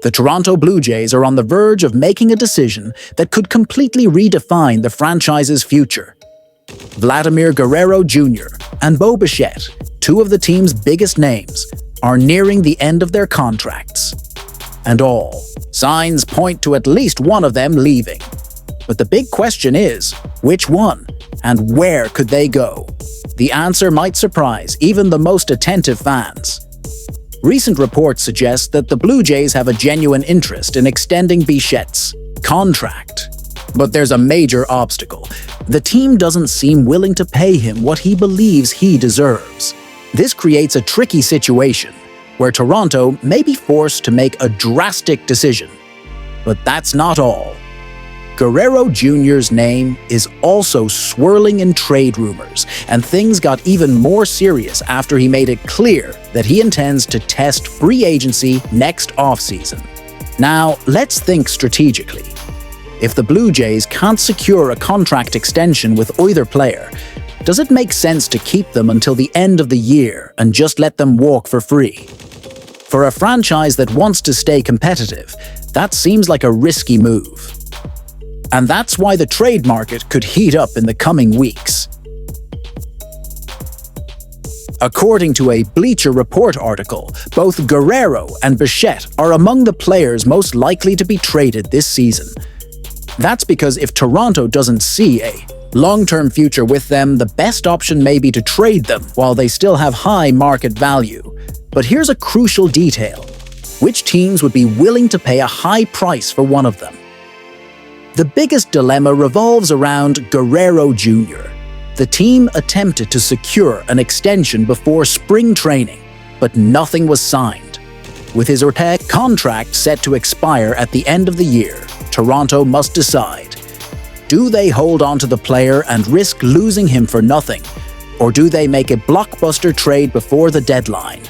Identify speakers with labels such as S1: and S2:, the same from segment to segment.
S1: The Toronto Blue Jays are on the verge of making a decision that could completely redefine the franchise's future. Vladimir Guerrero Jr. and Bo Bichette, two of the team's biggest names, are nearing the end of their contracts. And all signs point to at least one of them leaving. But the big question is, which one? And where could they go? The answer might surprise even the most attentive fans. Recent reports suggest that the Blue Jays have a genuine interest in extending Bichette's contract. But there's a major obstacle. The team doesn't seem willing to pay him what he believes he deserves. This creates a tricky situation where Toronto may be forced to make a drastic decision. But that's not all. Guerrero Jr.'s name is also swirling in trade rumors, and things got even more serious after he made it clear that he intends to test free agency next offseason. Now, let's think strategically. If the Blue Jays can't secure a contract extension with either player, does it make sense to keep them until the end of the year and just let them walk for free? For a franchise that wants to stay competitive, that seems like a risky move. And that's why the trade market could heat up in the coming weeks. According to a Bleacher Report article, both Guerrero and Bichette are among the players most likely to be traded this season. That's because if Toronto doesn't see a long-term future with them, the best option may be to trade them while they still have high market value. But here's a crucial detail. Which teams would be willing to pay a high price for one of them? The biggest dilemma revolves around Guerrero Jr. The team attempted to secure an extension before spring training, but nothing was signed. With his contract set to expire at the end of the year, Toronto must decide. Do they hold on to the player and risk losing him for nothing, or do they make a blockbuster trade before the deadline?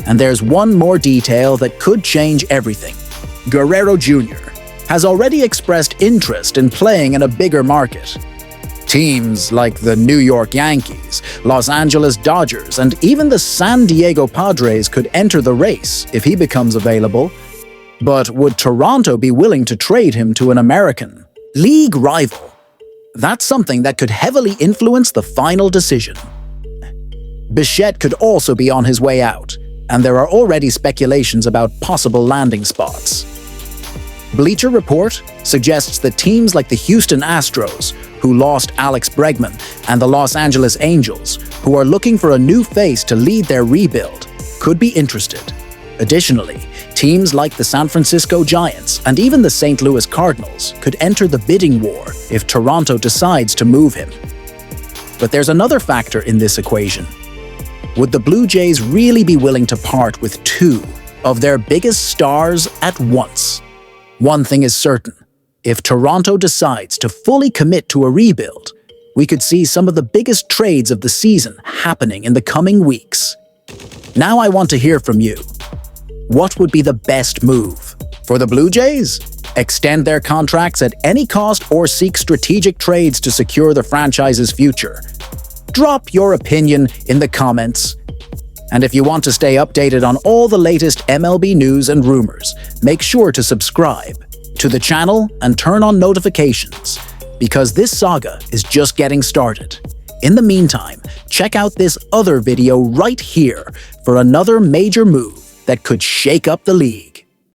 S1: And there's one more detail that could change everything. Guerrero Jr. has already expressed interest in playing in a bigger market. Teams like the New York Yankees, Los Angeles Dodgers, and even the San Diego Padres could enter the race if he becomes available. But would Toronto be willing to trade him to an American League rival? That's something that could heavily influence the final decision. Bichette could also be on his way out, and there are already speculations about possible landing spots. Bleacher Report suggests that teams like the Houston Astros, who lost Alex Bregman, and the Los Angeles Angels, who are looking for a new face to lead their rebuild, could be interested. Additionally, teams like the San Francisco Giants and even the St. Louis Cardinals could enter the bidding war if Toronto decides to move him. But there's another factor in this equation. Would the Blue Jays really be willing to part with two of their biggest stars at once? One thing is certain. If Toronto decides to fully commit to a rebuild, we could see some of the biggest trades of the season happening in the coming weeks. Now I want to hear from you. What would be the best move? For the Blue Jays? Extend their contracts at any cost or seek strategic trades to secure the franchise's future? Drop your opinion in the comments. And if you want to stay updated on all the latest MLB news and rumors, make sure to subscribe to the channel and turn on notifications, because this saga is just getting started. In the meantime, check out this other video right here for another major move that could shake up the league.